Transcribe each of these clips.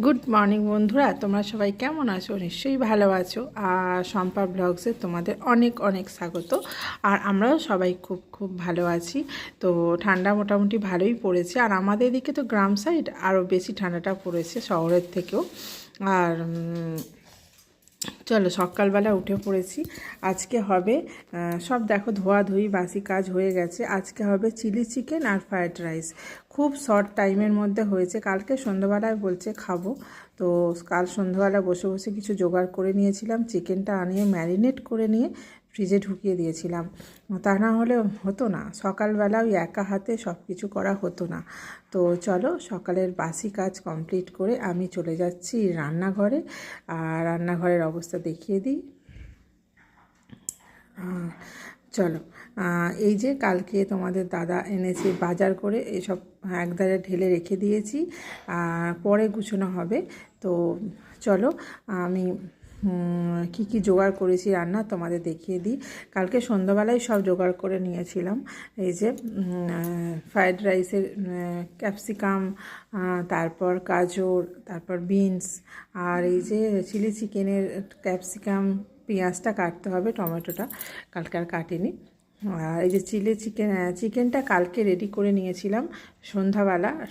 Good morning বন্ধুরা, তোমরা সবাই কেমন আছো? নিশ্চয়ই ভালো আছো। আর শম্পা ব্লগসে তোমাদের অনেক অনেক স্বাগত। আর আমরাও সবাই খুব খুব ভালো আছি। তো ঠান্ডা মোটামুটি ভালোই পড়েছে, আর আমাদের এদিকে তো গ্রাম সাইড আরও বেশি ঠান্ডাটা পড়েছে শহরের থেকেও। আর চলো সকালবেলা উঠে পড়েছি। আজকে হবে সব দেখো ধোয়াধুয়ি বাসি কাজ হয়ে গেছে। আজকে হবে চিলি চিকেন আর ফ্রায়েড রাইস। খুব শর্ট টাইমের মধ্যে হয়েছে। কালকে সন্ধ্যাবেলায় বলছে খাবো, তো কাল সন্ধ্যাবেলা বসে বসে কিছু জোগাড় করে নিয়েছিলাম। চিকেনটা আনিয়ে ম্যারিনেট করে নিয়ে ফ্রিজে ঢুকিয়ে দিয়েছিলাম। তা না হলে হতো না, সকালবেলা ওই একা হাতে সব কিছু করা হতো না। তো চলো সকালের বাসি কাজ কমপ্লিট করে আমি চলে যাচ্ছি রান্নাঘরে। আর রান্নাঘরের অবস্থা দেখিয়ে দিই। চলো, এই যে কালকে তোমাদের দাদা এনেছে বাজার করে, এসব একধারে ঢেলে রেখে দিয়েছি, পরে গুছানো হবে। তো চলো আমি কি কি জোগাড় করেছি রান্না তোমাদের দেখিয়ে দিই। কালকে সন্ধ্যাবেলায় সব জোগাড় করে নিয়েছিলাম। এই যে ফ্রায়েড রাইসের ক্যাপসিকাম, তারপর গাজর, তারপর বিনস, আর এই যে চিলি চিকেনের ক্যাপসিকাম পেঁয়াজটা কাটতে হবে, টমেটোটা কালকে আর কাটিনি। আর এই যে চিকেনটা কালকে রেডি করে নিয়েছিলাম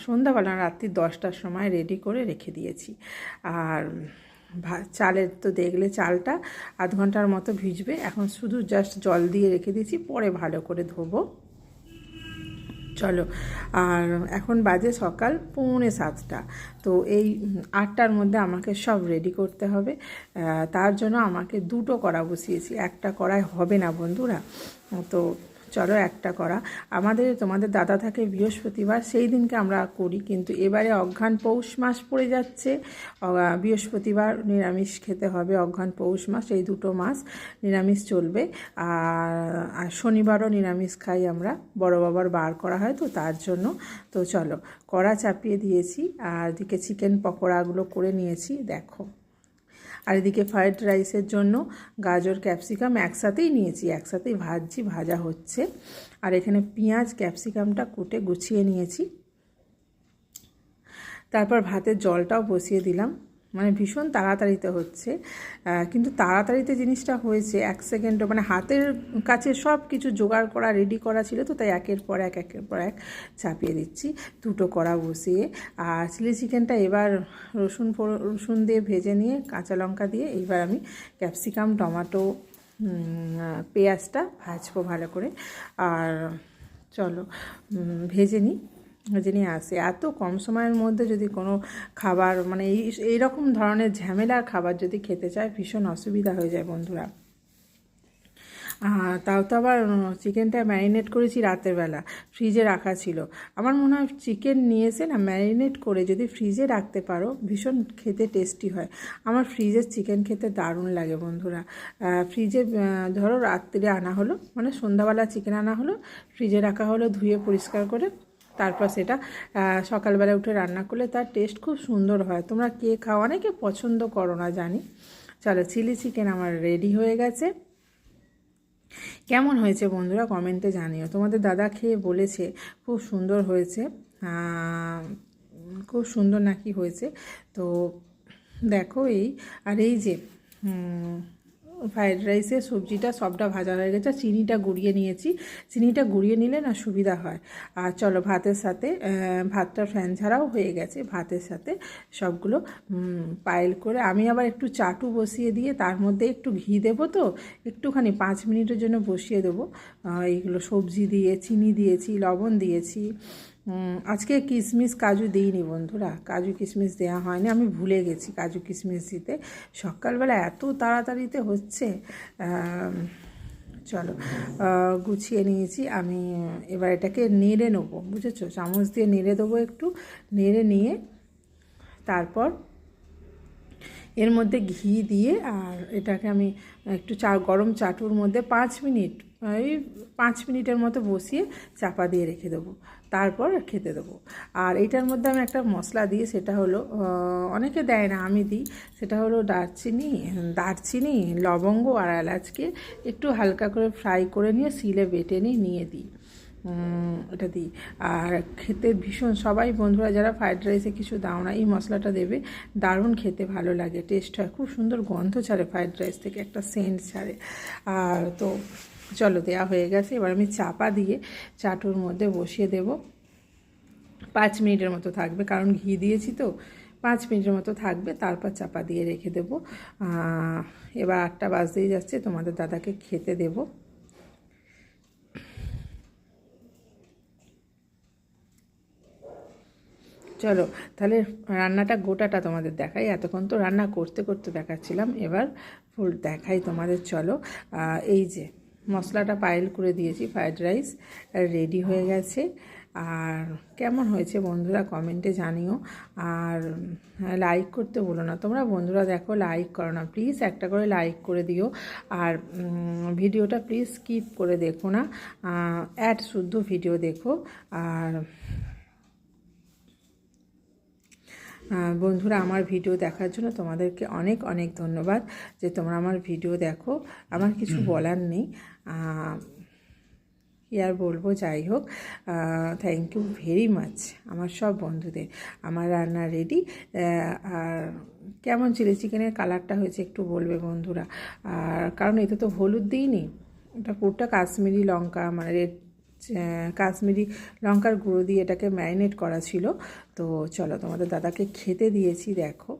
সন্ধ্যাবেলা রাত্রি 10টার সময় রেডি করে রেখে দিয়েছি। আর চালের তো দেখলে চালটা আধ ঘন্টার মতো ভিজবে, এখন শুধু জাস্ট জল দিয়ে রেখে দিয়েছি, পরে ভালো করে ধোবো। চলো, আর এখন বাজে সকাল 6:45। তো এই 8টার মধ্যে আমাকে সব রেডি করতে হবে। তার জন্য আমাকে দুটো কড়া বসিয়েছি, একটা কড়াই হবে না বন্ধুরা। তো চলো একটা কড়া। তোমাদের দাদা থাকে বৃহস্পতিবার, সেই দিনকে আমরা করি, কিন্তু এবারে অঘ্রাণ পৌষ মাস পড়ে যাচ্ছে। বৃহস্পতিবার নিরামিষ খেতে হবে, অঘ্রাণ পৌষ মাস এই দুটো মাস নিরামিষ চলবে। আর শনিবারও নিরামিষ খাই আমরা, বড় বাবার বার করা হয় তো তার জন্য। তো চলো কড়া চাপিয়ে দিয়েছি, আর এদিকে চিকেন পকোড়াগুলো করে নিয়েছি দেখো। আর এদিকে ফ্রায়েড রাইসের জন্য গাজর ক্যাপসিকাম একসাথেই নিয়েছি, একসাথেই ভাজা হচ্ছে। আর এখানে পেঁয়াজ ক্যাপসিকামটা কুটে গুছিয়ে নিয়েছি। তারপর ভাতের জলটাও বসিয়ে দিলাম। মানে ভীষণ তাড়াতাড়িতে হচ্ছে, কিন্তু তাড়াতাড়িতে জিনিসটা হয়েছে 1 সেকেন্ডও, মানে হাতের কাছে সব কিছু জোগাড় করা রেডি করা ছিল, তো তাই একের পর এক চাপিয়ে দিচ্ছি দুটো কড়া বসিয়ে। আর চিলি চিকেনটা এবার রসুন দিয়ে ভেজে নিয়ে কাঁচা লঙ্কা দিয়ে এইবার আমি ক্যাপসিকাম টমেটো পেঁয়াজটা ভাজবো ভালো করে। আর চলো ভেজে নিয়ে আসে। এত কম সময়ের মধ্যে যদি কোনো খাবার, মানে এই রকম ধরনের ঝামেলার খাবার যদি খেতে চায়, ভীষণ অসুবিধা হয়ে যায় বন্ধুরা। তাও তো আবার চিকেনটা ম্যারিনেট করেছি রাতের বেলা, ফ্রিজে রাখা ছিল। আমার মনে হয় চিকেন নিয়ে এসে না ম্যারিনেট করে যদি ফ্রিজে রাখতে পারো, ভীষণ খেতে টেস্টি হয়। আমার ফ্রিজের চিকেন খেতে দারুণ লাগে বন্ধুরা। ফ্রিজে ধরো রাত্রিরে আনা হলো, মানে সন্ধ্যাবেলা চিকেন আনা হলো, ফ্রিজে রাখা হলো ধুয়ে পরিষ্কার করে, তারপর সেটা সকালবেলা উঠে রান্না করলে তার টেস্ট খুব সুন্দর হয়। তোমরা কে খাও, অনেকে পছন্দ করো না জানি। চলো চিলি চিকেন আমার রেডি হয়ে গেছে। কেমন হয়েছে বন্ধুরা কমেন্টে জানিও। তোমাদের দাদা খেয়ে বলেছে খুব সুন্দর হয়েছে, খুব সুন্দর নাকি হয়েছে। তো দেখো আর এই যে ফ্রায়েড রাইসের সবজিটা সবটা ভাজা হয়ে গেছে, চিনিটা গুঁড়িয়ে নিয়েছি। চিনিটা গুঁড়িয়ে নিলে না সুবিধা হয়। আর চলো ভাতের সাথে, ভাতটা ফ্যান ছাড়াও হয়ে গেছে, ভাতের সাথে সবগুলো পাইল করে আমি আবার একটু চাটু বসিয়ে দিয়ে তার মধ্যে একটু ঘি দেবো, তো একটুখানি 5 মিনিটের জন্য বসিয়ে দেবো। এইগুলো সবজি দিয়ে চিনি দিয়েছি, লবণ দিয়েছি। আজকে কিশমিশ কাজু দিইনি বন্ধুরা, কাজু কিশমিশ দেওয়া হয়নি, আমি ভুলে গেছি কাজু কিশমিশ দিতে। সকালবেলা এত তাড়াতাড়িতে হচ্ছে। চলো গুছিয়ে নিয়েছি আমি। এবার এটাকে নেড়ে নেবো, বুঝেছো, চামচ দিয়ে নেড়ে দেবো, একটু নেড়ে নিয়ে তারপর এর মধ্যে ঘি দিয়ে, আর এটাকে আমি একটু গরম চাটুর মধ্যে 5 মিনিটের মতো বসিয়ে চাপা দিয়ে রেখে দেবো, তারপর খেতে দেবো। আর এইটার মধ্যে আমি একটা মশলা দিই, সেটা হলো, অনেকে দেয় না, আমি দিই, সেটা হলো দারচিনি লবঙ্গ আর এলাচকে একটু হালকা করে ফ্রাই করে নিয়ে শিলে বেটে নিয়ে দিই। এটা দিই। আর খেতে ভীষণ, সবাই বন্ধুরা যারা ফ্রাইড রাইসে কিছু দাও না, এই মশলাটা দেবে, দারুণ খেতে ভালো লাগে, টেস্ট হয়, খুব সুন্দর গন্ধ ছাড়ে ফ্রাইড রাইস থেকে, একটা সেন্ট ছাড়ে। আর তো চলো, দেওয়া হয়ে গেছে। এবার আমি চাপা দিয়ে চাটুর মধ্যে বসিয়ে দেব। 5 মিনিটের মতো থাকবে, কারণ ঘি দিয়েছি তো, 5 মিনিটের মতো থাকবে, তারপর চাপা দিয়ে রেখে দেব। এবার 8টা বাজতেই যাচ্ছে, তোমাদের দাদাকে খেতে দেব। চলো তাহলে রান্নাটা গোটাটা তোমাদের দেখাই, এতক্ষণ তো রান্না করতে করতে দেখাচ্ছিলাম, এবার ফুল দেখাই তোমাদের। চলো, এই যে মশলাটা পাইল করে দিয়েছি, ফ্রাইড রাইস রেডি হয়ে গেছে। আর কেমন হয়েছে বন্ধুরা কমেন্টে জানিও। আর লাইক করতে বলো না তোমরা বন্ধুরা, দেখো লাইক করো না প্লিজ, একটা করে লাইক করে দিও। আর ভিডিওটা প্লিজ স্কিপ করে দেখো না, শুদ্ধ ভিডিও দেখো। আর বন্ধুরা, আমার ভিডিও দেখার জন্য তোমাদেরকে অনেক অনেক ধন্যবাদ, যে তোমরা আমার ভিডিও দেখো। আমার কিছু বলার নেই, কি আর বলবো, যাই হোক, থ্যাংক ইউ ভেরি মাচ আমার সব বন্ধুদের। আমার রান্না রেডি। আর কেমন চিলি চিকেনের কালারটা হয়েছে একটু বলবে বন্ধুরা। আর কারণ এতে তো হলুদ দিইনি, এটা পুরোটা কাশ্মীরি লঙ্কা, মানে রেড কাশ্মীরি লঙ্কার গুঁড়ো দিয়ে এটাকে ম্যারিনেট করা ছিল। তো চলো, তোমাদের দাদাকে খেতে দিয়েছি, দেখো,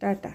টাটা।